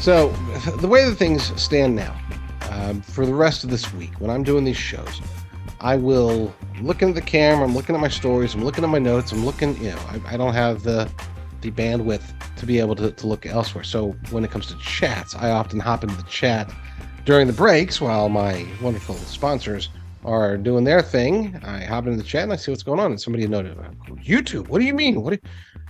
So the way that things stand now, for the rest of this week, when I'm doing these shows, I will look into the camera. I'm looking at my stories. I'm looking at my notes. I'm looking. I don't have the bandwidth to be able to look elsewhere. So when it comes to chats, I often hop into the chat during the breaks while my wonderful sponsors are doing their thing. I hop into the chat and I see what's going on. And somebody noted, YouTube. What do you mean?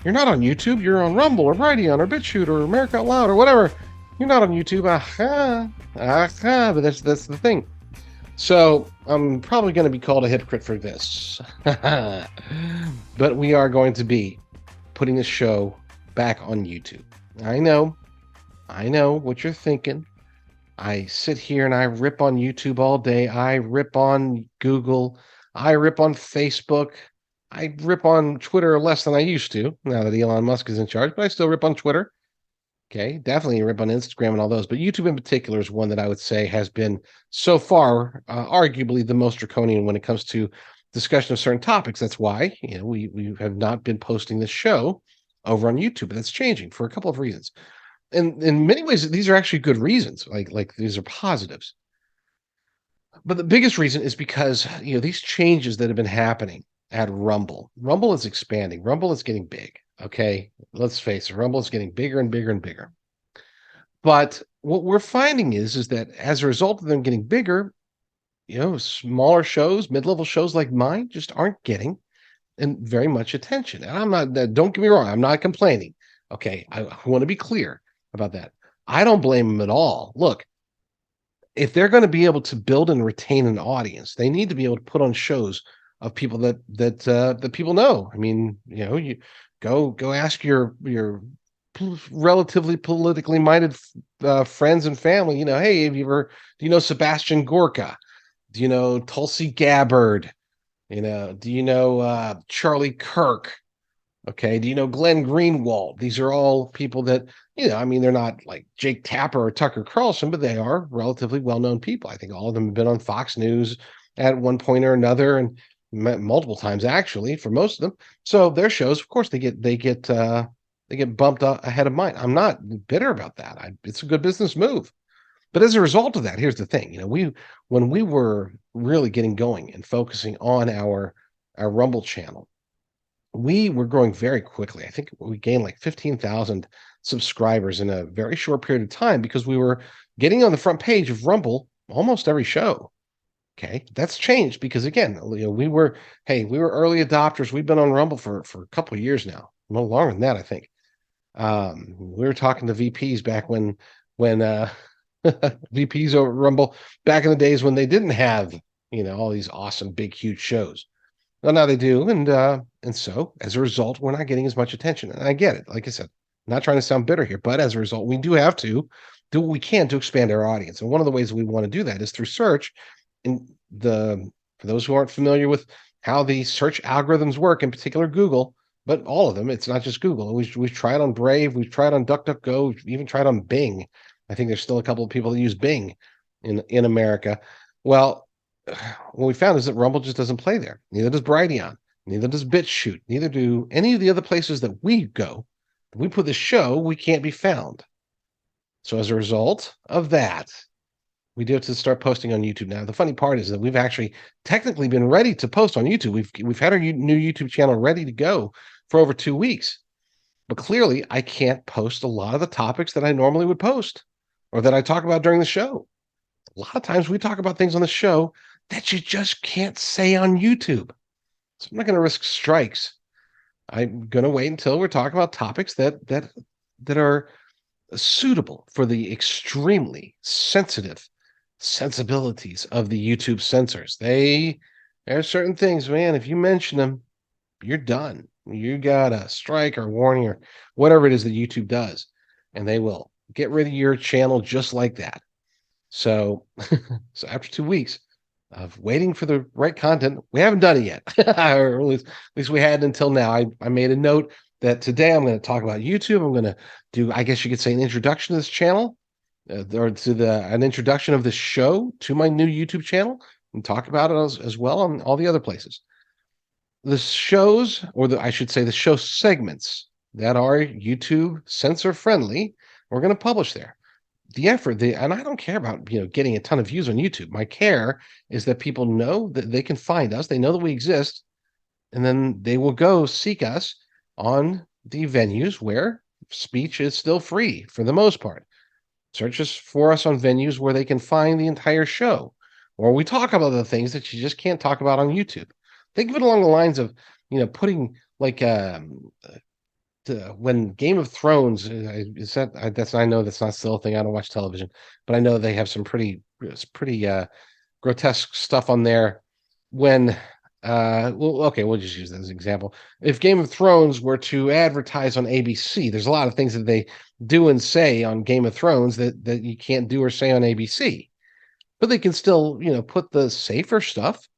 You're not on YouTube. You're on Rumble or Brighteon or BitChute or America Out Loud or whatever. You're not on YouTube. But that's the thing. So I'm probably going to be called a hypocrite for this. But we are going to be putting this show back on YouTube. I know what you're thinking. I sit here and I rip on YouTube all day. I rip on Google. I rip on Facebook. I rip on Twitter less than I used to now that Elon Musk is in charge, but I still rip on Twitter. Okay, definitely rip on Instagram and all those, but YouTube in particular is one that I would say has been so far arguably the most draconian when it comes to discussion of certain topics. That's why we have not been posting this show over on YouTube, but that's changing for a couple of reasons. And in many ways, these are actually good reasons. Like these are positives. But the biggest reason is because these changes that have been happening at Rumble. Rumble is expanding. Rumble is getting big. Okay, let's face it, Rumble is getting bigger and bigger and bigger. But what we're finding is that as a result of them getting bigger, smaller shows, mid-level shows like mine just aren't getting and very much attention. And I'm not, don't get me wrong, I'm not complaining. Okay, I want to be clear about that. I don't blame them at all. Look, if they're going to be able to build and retain an audience, they need to be able to put on shows of people that people know. I mean, you go ask your relatively politically minded friends and family. Hey, do you know Sebastian Gorka? Do you know Tulsi Gabbard? Do you know Charlie Kirk? Okay, do you know Glenn Greenwald? These are all people that they're not like Jake Tapper or Tucker Carlson, but they are relatively well-known people. I think all of them have been on Fox News at one point or another, and multiple times actually for most of them. So their shows, of course, they get bumped up ahead of mine. I'm not bitter about that. It's a good business move. But as a result of that, here's the thing. When we were really getting going and focusing on our Rumble channel, we were growing very quickly. I think we gained like 15,000 subscribers in a very short period of time because we were getting on the front page of Rumble almost every show. Okay, that's changed because again, we were early adopters. We've been on Rumble for a couple of years now, no longer than that, I think. We were talking to VPs back when VPs over Rumble back in the days when they didn't have all these awesome big huge shows. Well, now they do, and so as a result, we're not getting as much attention. And I get it. Like I said, I'm not trying to sound bitter here, but as a result, we do have to do what we can to expand our audience. And one of the ways we want to do that is through search. And for those who aren't familiar with how the search algorithms work, in particular Google, but all of them, it's not just Google. We've tried on Brave, we've tried on DuckDuckGo, we've even tried on Bing. I think there's still a couple of people that use Bing in America. Well, what we found is that Rumble just doesn't play there. Neither does Brighteon, neither does BitChute, neither do any of the other places that we go. If we put the show, we can't be found. So as a result of that, we do have to start posting on YouTube now. The funny part is that we've actually technically been ready to post on YouTube. We've had our new YouTube channel ready to go for over 2 weeks. But clearly, I can't post a lot of the topics that I normally would post or that I talk about during the show. A lot of times we talk about things on the show that you just can't say on YouTube. So I'm not going to risk strikes. I'm going to wait until we're talking about topics that are suitable for the extremely sensitive sensibilities of the YouTube censors. There are certain things, man, if you mention them, you're done. You got a strike or warning or whatever it is that YouTube does, and they will get rid of your channel just like that. So, so after 2 weeks of waiting for the right content, we haven't done it yet, or at least we hadn't until now. I made a note that today I'm going to talk about YouTube. I'm going to do, I guess you could say, an introduction to this channel, or to an introduction of this show to my new YouTube channel, and talk about it as well on all the other places. The shows, I should say the show segments that are YouTube censor friendly, we're going to publish there. the effort, and I don't care about, getting a ton of views on YouTube. My care is that people know that they can find us. They know that we exist, and then they will go seek us on the venues where speech is still free for the most part. Search us for us on venues where they can find the entire show, or we talk about the things that you just can't talk about on YouTube. Think of it along the lines of, putting like when Game of Thrones I know that's not still a thing. I don't watch television, but I know they have some pretty grotesque stuff on there. When well, okay, we'll just use that as an example. If Game of Thrones were to advertise on ABC, there's a lot of things that they do and say on Game of Thrones that you can't do or say on ABC, but they can still, put the safer stuff,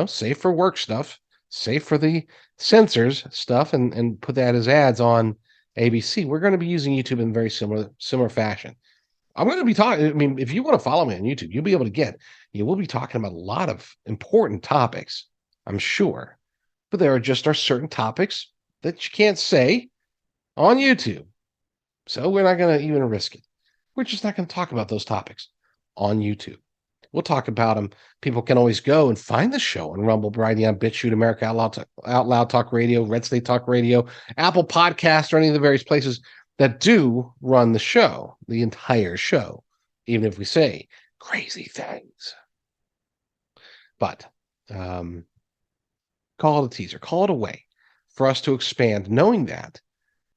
safe for work stuff, safe for the censors stuff, and put that as ads on ABC. We're going to be using YouTube in very similar fashion. I'm going to be talking. I mean, if you want to follow me on YouTube, you'll be able to we'll be talking about a lot of important topics, I'm sure. But there are certain topics that you can't say on YouTube. So we're not going to even risk it. We're just not going to talk about those topics on YouTube. We'll talk about them. People can always go and find the show on Rumble, Brighteon, BitChute, America Out Loud Talk Radio, Red State Talk Radio, Apple Podcasts, or any of the various places that do run the show, the entire show, even if we say crazy things. But call it a teaser, call it a way for us to expand, knowing that,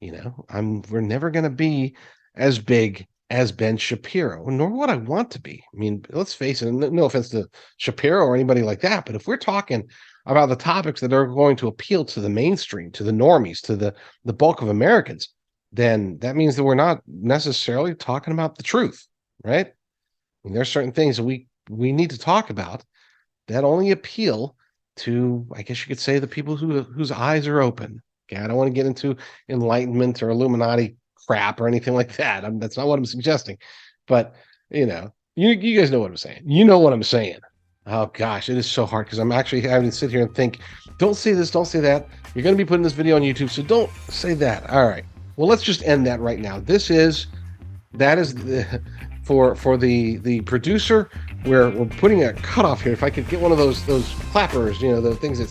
we're never going to be as big as Ben Shapiro, nor would I want to be. I mean, let's face it, no offense to Shapiro or anybody like that, but if we're talking about the topics that are going to appeal to the mainstream, to the normies, to the bulk of Americans, then that means that we're not necessarily talking about the truth, right? I mean, there's certain things that we need to talk about that only appeal to, I guess you could say, the people whose eyes are open. Okay, I don't want to get into enlightenment or Illuminati crap or anything like that. That's not what I'm suggesting. But, you guys know what I'm saying. You know what I'm saying. Oh, gosh, it is so hard because I'm actually having to sit here and think, don't say this, don't say that. You're going to be putting this video on YouTube, so don't say that. All right. Well, let's just end that right now. That is for the producer. We're putting a cutoff here. If I could get one of those clappers, the things that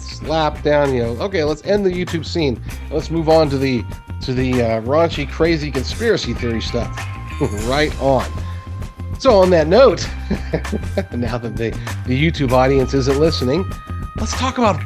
slap down, okay, let's end the YouTube scene. Let's move on to the raunchy, crazy conspiracy theory stuff. Right on. So on that note, now that the YouTube audience isn't listening, let's talk about